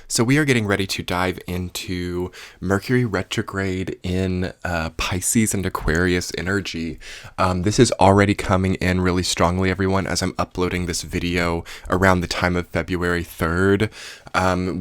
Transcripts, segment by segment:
So we are getting ready to dive into Mercury retrograde in Pisces and Aquarius energy. This is already coming in really strongly, everyone, as I'm uploading this video around the time of February 3rd.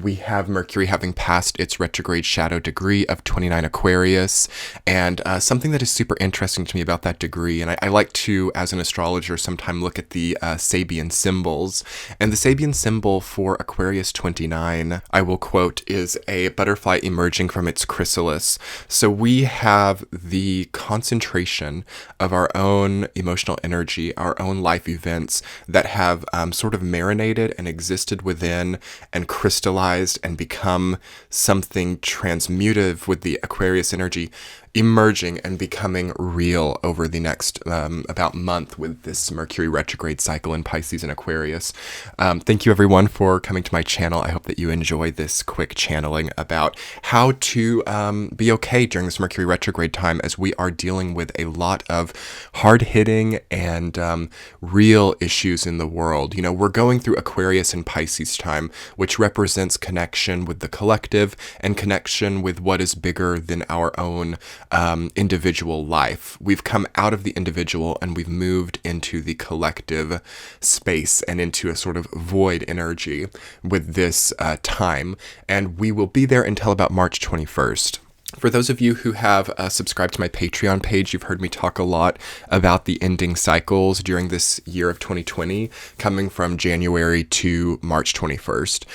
We have Mercury having passed its retrograde shadow degree of 29 Aquarius, and something that is super interesting to me about that degree, and I like to, as an astrologer, sometime look at the Sabian symbols, and the Sabian symbol for Aquarius 29, I will quote, is a butterfly emerging from its chrysalis. So we have the concentration of our own emotional energy, our own life events that have sort of marinated and existed within and crystallized and become something transmutive with the Aquarius energy emerging and becoming real over the next about month with this Mercury retrograde cycle in Pisces and Aquarius. Thank you everyone for coming to my channel. I hope that you enjoy this quick channeling about how to be okay during this Mercury retrograde time, as we are dealing with a lot of hard-hitting and real issues in the world. You know, we're going through Aquarius and Pisces time, which represents connection with the collective and connection with what is bigger than our own individual life. We've come out of the individual and we've moved into the collective space and into a sort of void energy with this time. And we will be there until about March 21st. For those of you who have subscribed to my Patreon page, you've heard me talk a lot about the ending cycles during this year of 2020, coming from January to March 21st.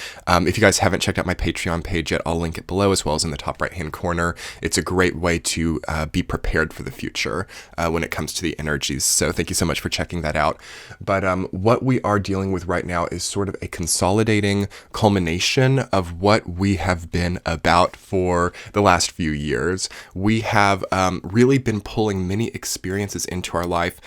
If you guys haven't checked out my Patreon page yet, I'll link it below as well as in the top right-hand corner. It's a great way to be prepared for the future when it comes to the energies. So thank you so much for checking that out. But what we are dealing with right now is sort of a consolidating culmination of what we have been about for the last few years. We have really been pulling many experiences into our life,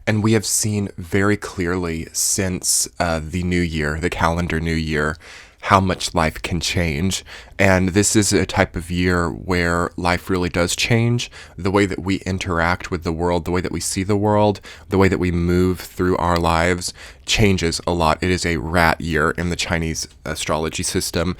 and we have seen very clearly since the new year, the calendar new year, how much life can change. And this is a type of year where life really does change. The way that we interact with the world, the way that we see the world, the way that we move through our lives changes a lot. It is a rat year in the Chinese astrology system,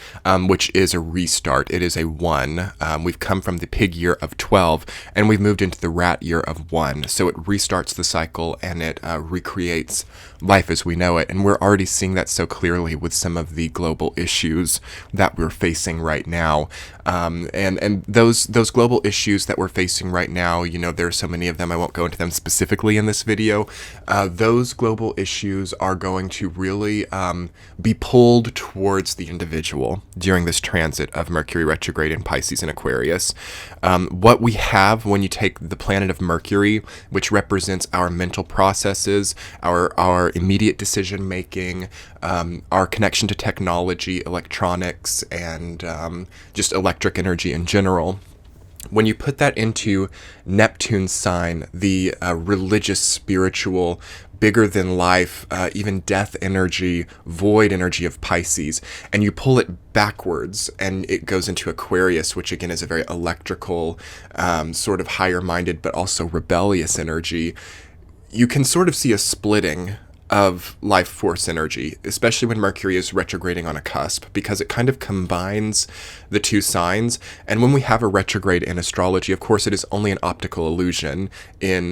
which is a restart. It is a 1. We've come from the pig year of 12 and we've moved into the rat year of 1. So it restarts the cycle and it recreates life as we know it. And we're already seeing that so clearly with some of the global issues that we're facing right now. And those global issues that we're facing right now, you know, there are so many of them. I won't go into them specifically in this video. Those global issues are going to really be pulled towards the individual during this transit of Mercury retrograde in Pisces and Aquarius. What we have when you take the planet of Mercury, which represents our mental processes, our immediate decision making, our connection to technology, electronics, and just electric energy in general. When you put that into Neptune's sign, the religious, spiritual, bigger than life, even death energy, void energy of Pisces, and you pull it backwards and it goes into Aquarius, which again is a very electrical, sort of higher minded, but also rebellious energy, you can sort of see a splitting of life force energy, especially when Mercury is retrograding on a cusp, because it kind of combines the two signs. And when we have a retrograde in astrology, of course, it is only an optical illusion in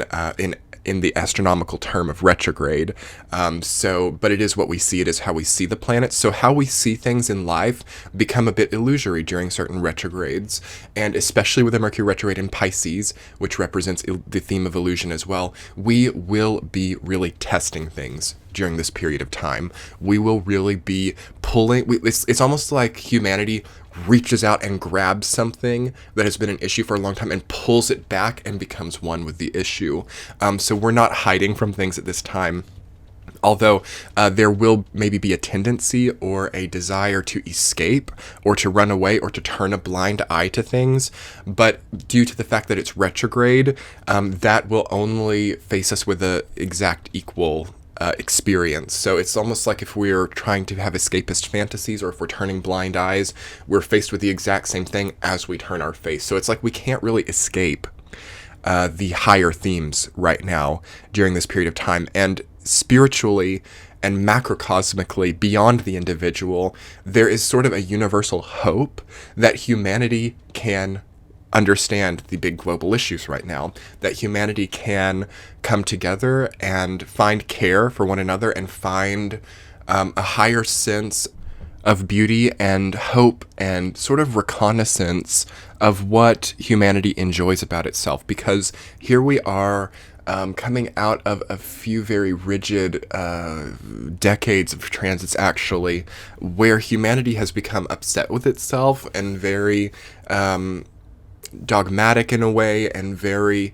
the astronomical term of retrograde. But it is what we see. It is how we see the planets. So how we see things in life become a bit illusory during certain retrogrades. And especially with the Mercury retrograde in Pisces, which represents the theme of illusion as well, we will be really testing things during this period of time. We will really be pulling, it's almost like humanity reaches out and grabs something that has been an issue for a long time and pulls it back and becomes one with the issue. So we're not hiding from things at this time. Although there will maybe be a tendency or a desire to escape or to run away or to turn a blind eye to things. But due to the fact that it's retrograde, that will only face us with an exact equal experience. So it's almost like if we're trying to have escapist fantasies or if we're turning blind eyes, we're faced with the exact same thing as we turn our face. So it's like we can't really escape the higher themes right now during this period of time. And spiritually and macrocosmically beyond the individual, there is sort of a universal hope that humanity can understand the big global issues right now, that humanity can come together and find care for one another and find a higher sense of beauty and hope and sort of reconnaissance of what humanity enjoys about itself. Because here we are, coming out of a few very rigid decades of transits, actually, where humanity has become upset with itself and very dogmatic in a way and very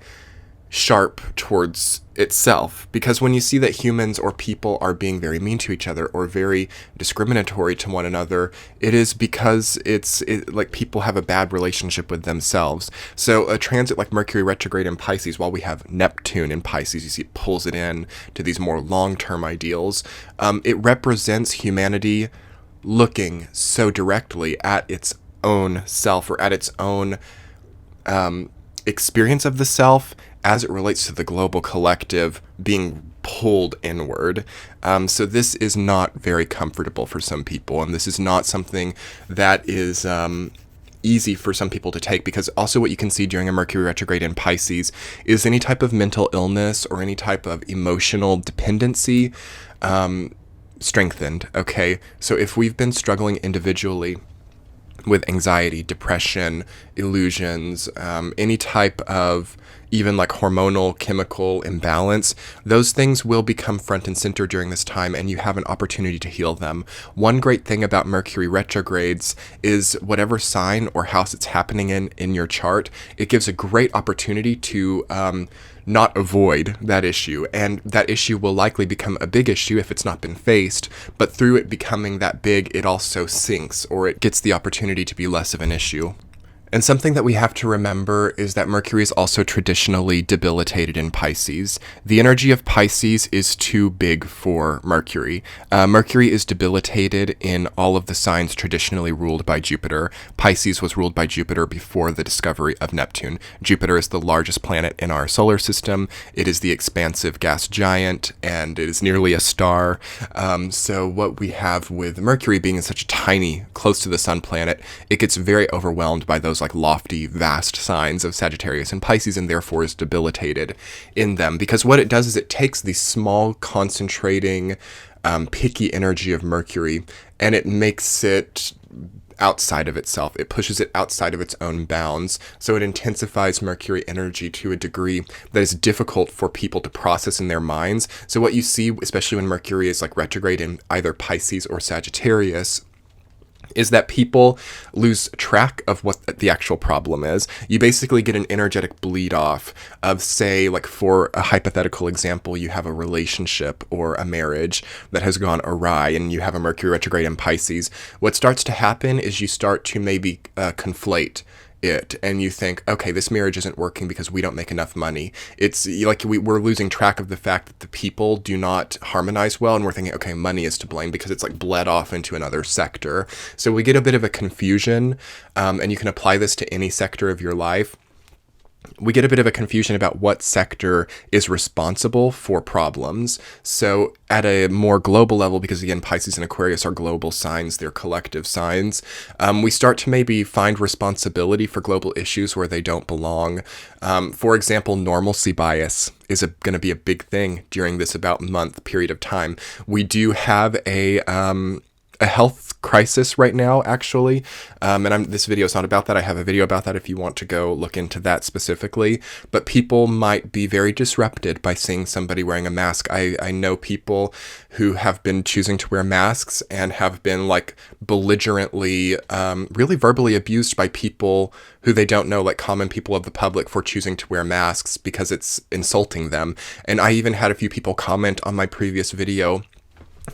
sharp towards itself. Because when you see that humans or people are being very mean to each other or very discriminatory to one another, it is because like people have a bad relationship with themselves. So a transit like Mercury retrograde in Pisces, while we have Neptune in Pisces, you see it pulls it in to these more long-term ideals. It represents humanity looking so directly at its own self, or at its own experience of the self as it relates to the global collective being pulled inward. So this is not very comfortable for some people, and this is not something that is easy for some people to take, because also what you can see during a Mercury retrograde in Pisces is any type of mental illness or any type of emotional dependency strengthened, okay? So if we've been struggling individually with anxiety, depression, illusions, any type of even like hormonal chemical imbalance, those things will become front and center during this time, and you have an opportunity to heal them. One great thing about Mercury retrogrades is whatever sign or house it's happening in your chart, it gives a great opportunity to not avoid that issue, and that issue will likely become a big issue if it's not been faced, but through it becoming that big, it also sinks, or it gets the opportunity to be less of an issue. And something that we have to remember is that Mercury is also traditionally debilitated in Pisces. The energy of Pisces is too big for Mercury. Mercury is debilitated in all of the signs traditionally ruled by Jupiter. Pisces was ruled by Jupiter before the discovery of Neptune. Jupiter is the largest planet in our solar system. It is the expansive gas giant, and it is nearly a star. So what we have with Mercury being such a tiny, close to the sun planet, it gets very overwhelmed by those like lofty, vast signs of Sagittarius and Pisces, and therefore is debilitated in them. Because what it does is it takes the small, concentrating, picky energy of Mercury, and it makes it outside of itself. It pushes it outside of its own bounds. So it intensifies Mercury energy to a degree that is difficult for people to process in their minds. So what you see, especially when Mercury is like retrograde in either Pisces or Sagittarius, is that people lose track of what the actual problem is. You basically get an energetic bleed off of, say, like for a hypothetical example, you have a relationship or a marriage that has gone awry and you have a Mercury retrograde in Pisces. What starts to happen is you start to maybe conflate it, and you think, okay, this marriage isn't working because we don't make enough money. It's like we're losing track of the fact that the people do not harmonize well, and we're thinking, okay, money is to blame because it's like bled off into another sector. So we get a bit of a confusion, and you can apply this to any sector of your life. We get a bit of a confusion about what sector is responsible for problems. So at a more global level, because again, Pisces and Aquarius are global signs, they're collective signs, we start to maybe find responsibility for global issues where they don't belong. For example, normalcy bias is going to be a big thing during this about month period of time. We do have a health crisis right now, actually. This video is not about that. I have a video about that if you want to go look into that specifically. But people might be very disrupted by seeing somebody wearing a mask. I know people who have been choosing to wear masks and have been like belligerently, really verbally abused by people who they don't know, like common people of the public, for choosing to wear masks because it's insulting them. And I even had a few people comment on my previous video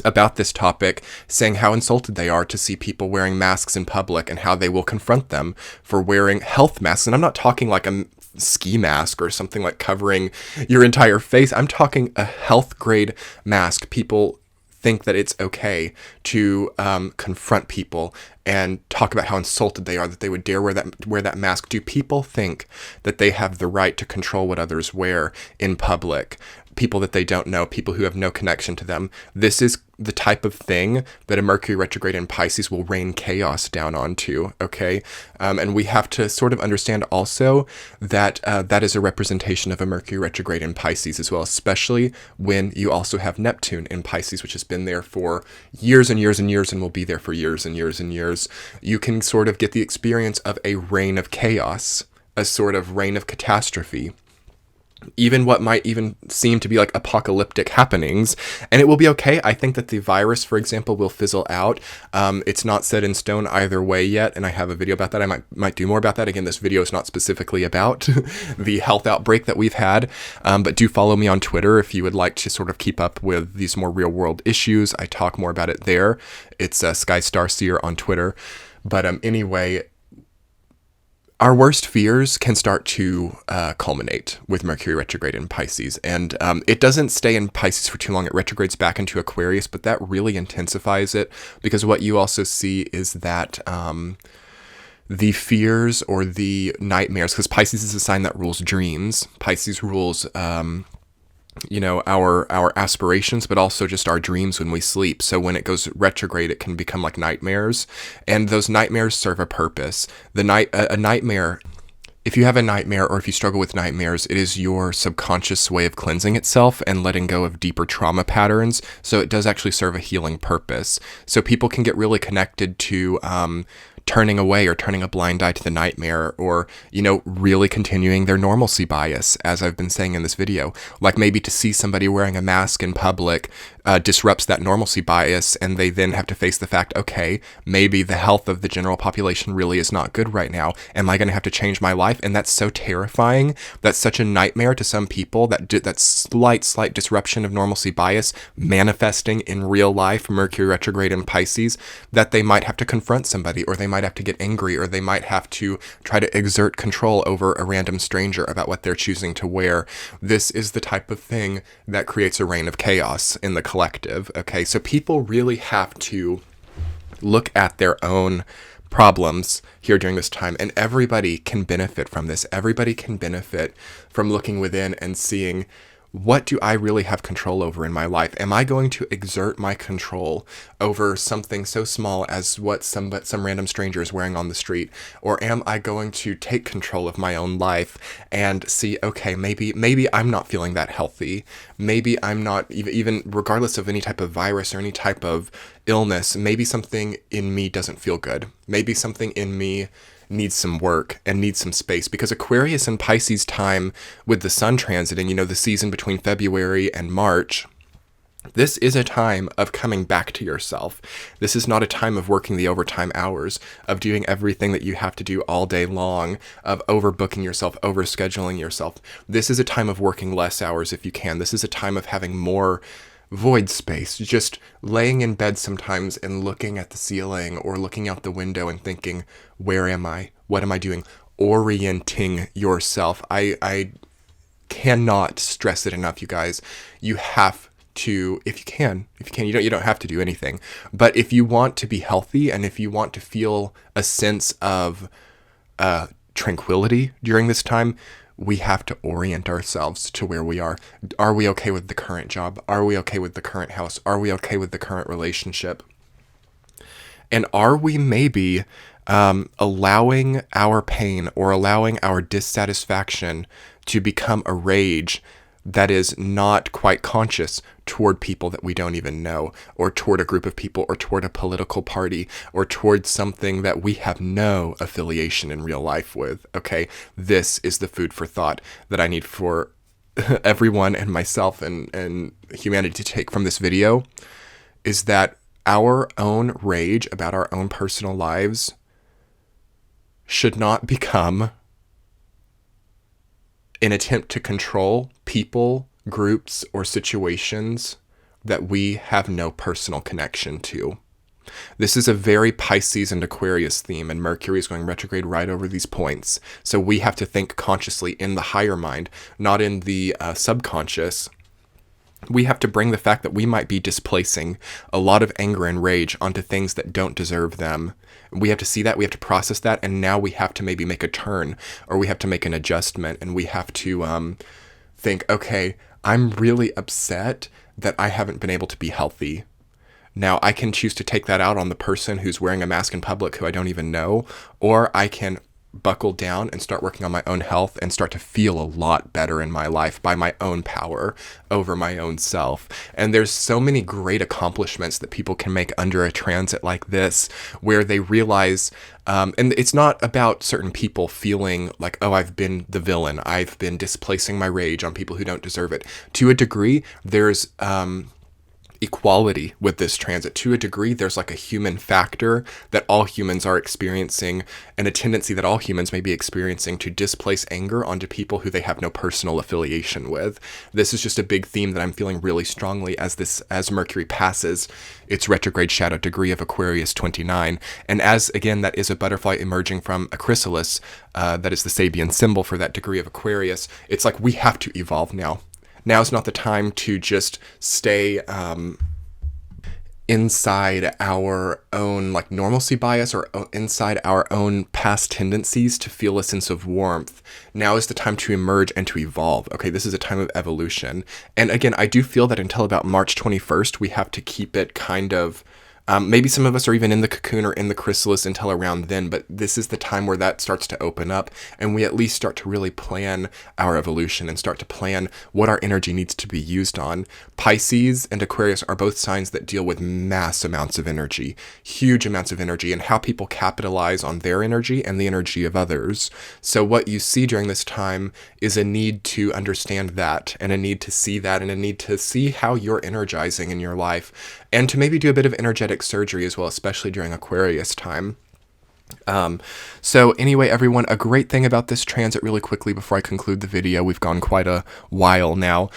about this topic, saying how insulted they are to see people wearing masks in public and how they will confront them for wearing health masks. And I'm not talking like a ski mask or something like covering your entire face. I'm talking a health grade mask. People think that it's okay to confront people and talk about how insulted they are that they would dare wear that mask. Do people think that they have the right to control what others wear in public? People that they don't know, people who have no connection to them. This is the type of thing that a Mercury retrograde in Pisces will rain chaos down onto, okay? And we have to sort of understand also that that is a representation of a Mercury retrograde in Pisces as well, especially when you also have Neptune in Pisces, which has been there for years and years and years and will be there for years and years and years. You can sort of get the experience of a reign of chaos, a sort of reign of catastrophe, even what might even seem to be like apocalyptic happenings, and it will be okay. I think that the virus, for example, will fizzle out. It's not set in stone either way yet, and I have a video about that. I might do more about that. Again, this video is not specifically about the health outbreak that we've had, but do follow me on Twitter if you would like to sort of keep up with these more real world issues. I talk more about it there. It's Sky Starseer on Twitter. But anyway, our worst fears can start to culminate with Mercury retrograde in Pisces. And it doesn't stay in Pisces for too long. It retrogrades back into Aquarius, but that really intensifies it, because what you also see is that the fears or the nightmares, because Pisces is a sign that rules dreams. Pisces rules our aspirations, but also just our dreams when we sleep. So when it goes retrograde, it can become like nightmares, and those nightmares serve a purpose. A nightmare, if you have a nightmare or if you struggle with nightmares, it is your subconscious way of cleansing itself and letting go of deeper trauma patterns. So it does actually serve a healing purpose. So people can get really connected to turning away or turning a blind eye to the nightmare, or, really continuing their normalcy bias, as I've been saying in this video. Like maybe to see somebody wearing a mask in public disrupts that normalcy bias, and they then have to face the fact, okay, maybe the health of the general population really is not good right now. Am I going to have to change my life? And that's so terrifying. That's such a nightmare to some people, that slight disruption of normalcy bias manifesting in real life, Mercury retrograde in Pisces, that they might have to confront somebody, or they might have to get angry, or they might have to try to exert control over a random stranger about what they're choosing to wear. This is the type of thing that creates a reign of chaos in the collective. Okay, so people really have to look at their own problems here during this time, and everybody can benefit from this. Everybody can benefit from looking within and seeing, what do I really have control over in my life? Am I going to exert my control over something so small as what some random stranger is wearing on the street? Or am I going to take control of my own life and see, okay, maybe I'm not feeling that healthy. Maybe I'm not, even regardless of any type of virus or any type of illness, maybe something in me doesn't feel good. Maybe something in me needs some work and needs some space, because Aquarius and Pisces time with the sun transiting, the season between February and March, this is a time of coming back to yourself. This is not a time of working the overtime hours, of doing everything that you have to do all day long, of overbooking yourself, overscheduling yourself. This is a time of working less hours if you can. This is a time of having more void space, just laying in bed sometimes and looking at the ceiling or looking out the window and thinking, where am I? What am I doing? Orienting yourself. I cannot stress it enough, you guys. You have to, if you can, you don't have to do anything. But if you want to be healthy, and if you want to feel a sense of tranquility during this time, we have to orient ourselves to where we are. Are we okay with the current job? Are we okay with the current house? Are we okay with the current relationship? And are we maybe allowing our pain or allowing our dissatisfaction to become a rage that is not quite conscious toward people that we don't even know, or toward a group of people, or toward a political party, or toward something that we have no affiliation in real life with? Okay, this is the food for thought that I need for everyone and myself and humanity to take from this video, is that our own rage about our own personal lives should not become an attempt to control people, groups, or situations that we have no personal connection to. This is a very Pisces and Aquarius theme, and Mercury is going retrograde right over these points. So we have to think consciously in the higher mind, not in the subconscious. We have to bring the fact that we might be displacing a lot of anger and rage onto things that don't deserve them. We have to see that, we have to process that, and now we have to maybe make a turn, or we have to make an adjustment, and we have to think, okay, I'm really upset that I haven't been able to be healthy. Now, I can choose to take that out on the person who's wearing a mask in public who I don't even know, or I can buckle down and start working on my own health and start to feel a lot better in my life by my own power over my own self. And there's so many great accomplishments that people can make under a transit like this, where they realize, and it's not about certain people feeling like, oh, I've been the villain, I've been displacing my rage on people who don't deserve it. To a degree, there's equality with this transit. To a degree, there's like a human factor that all humans are experiencing, and a tendency that all humans may be experiencing to displace anger onto people who they have no personal affiliation with. This is just a big theme that I'm feeling really strongly as Mercury passes its retrograde shadow degree of Aquarius 29. And as, again, that is a butterfly emerging from a chrysalis, that is the Sabian symbol for that degree of Aquarius, it's like we have to evolve now. Now's not the time to just stay inside our own like normalcy bias or inside our own past tendencies to feel a sense of warmth. Now is the time to emerge and to evolve. Okay, this is a time of evolution. And again, I do feel that until about March 21st, we have to keep it kind of maybe some of us are even in the cocoon or in the chrysalis until around then, but this is the time where that starts to open up and we at least start to really plan our evolution and start to plan what our energy needs to be used on. Pisces and Aquarius are both signs that deal with mass amounts of energy, huge amounts of energy, and how people capitalize on their energy and the energy of others. So what you see during this time is a need to understand that, and a need to see that, and a need to see how you're energizing in your life, and to maybe do a bit of energetic surgery as well, especially during Aquarius time. So anyway, everyone, a great thing about this transit really quickly before I conclude the video, we've gone quite a while now,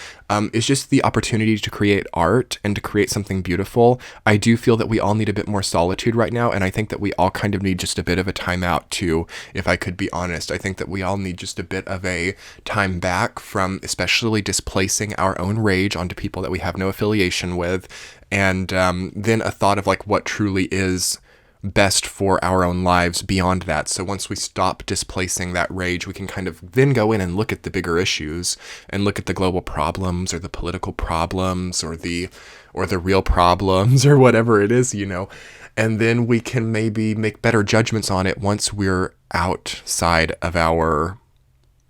is just the opportunity to create art and to create something beautiful. I do feel that we all need a bit more solitude right now, and I think that we all kind of need just a bit of a time out too, if I could be honest. I think that we all need just a bit of a time back from especially displacing our own rage onto people that we have no affiliation with, and then a thought of like what truly is best for our own lives beyond that. So once we stop displacing that rage, we can kind of then go in and look at the bigger issues and look at the global problems or the political problems or the real problems or whatever it is, and then we can maybe make better judgments on it once we're outside of our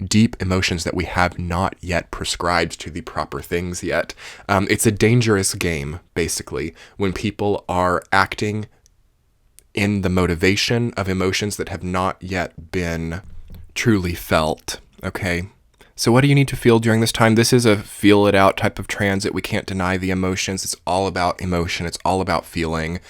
deep emotions that we have not yet prescribed to the proper things yet. It's a dangerous game, basically, when people are acting in the motivation of emotions that have not yet been truly felt, okay? So what do you need to feel during this time? This is a feel it out type of transit. We can't deny the emotions. It's all about emotion. It's all about feeling.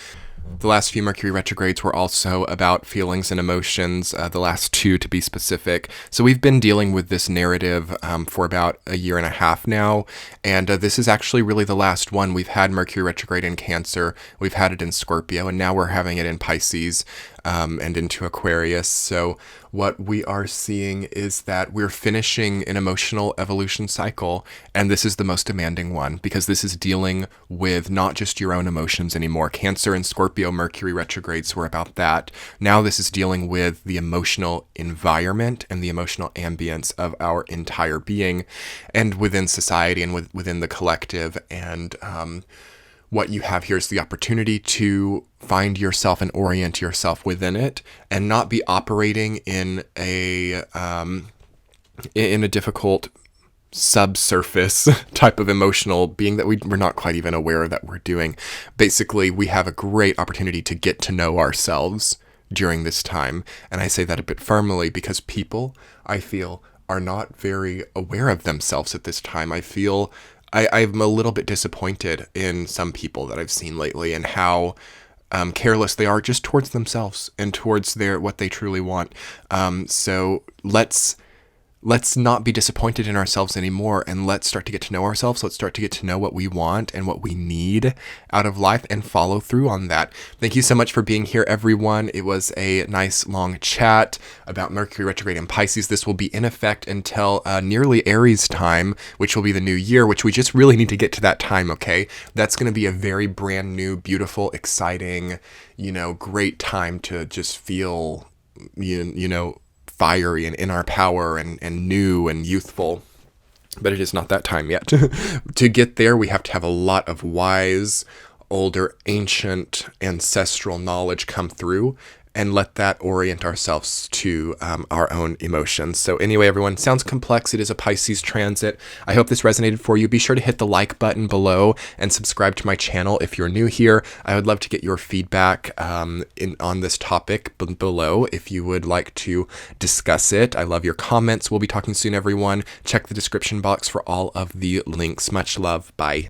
The last few Mercury retrogrades were also about feelings and emotions, the last two to be specific. So we've been dealing with this narrative for about a year and a half now, and this is actually really the last one. We've had Mercury retrograde in Cancer, we've had it in Scorpio, and now we're having it in Pisces and into Aquarius. So what we are seeing is that we're finishing an emotional evolution cycle, and this is the most demanding one because this is dealing with not just your own emotions anymore. Cancer and Scorpio Mercury retrogrades were about that. Now this is dealing with the emotional environment and the emotional ambience of our entire being and within society and within the collective. And what you have here is the opportunity to find yourself and orient yourself within it and not be operating in a difficult subsurface type of emotional being that we're not quite even aware that we're doing. Basically, we have a great opportunity to get to know ourselves during this time. And I say that a bit firmly because people, I feel, are not very aware of themselves at this time. I feel I'm a little bit disappointed in some people that I've seen lately and how careless they are just towards themselves and towards what they truly want. So let's not be disappointed in ourselves anymore, and let's start to get to know ourselves. Let's start to get to know what we want and what we need out of life and follow through on that. Thank you so much for being here, everyone. It was a nice long chat about Mercury retrograde in Pisces. This will be in effect until nearly Aries time, which will be the new year, which we just really need to get to that time, okay? That's going to be a very brand new, beautiful, exciting, great time to just feel, fiery and in our power and new and youthful. But it is not that time yet. To get there, we have to have a lot of wise, older, ancient, ancestral knowledge come through, and let that orient ourselves to our own emotions. So anyway, everyone, sounds complex. It is a Pisces transit. I hope this resonated for you. Be sure to hit the like button below and subscribe to my channel if you're new here. I would love to get your feedback on this topic below if you would like to discuss it. I love your comments. We'll be talking soon, everyone. Check the description box for all of the links. Much love. Bye.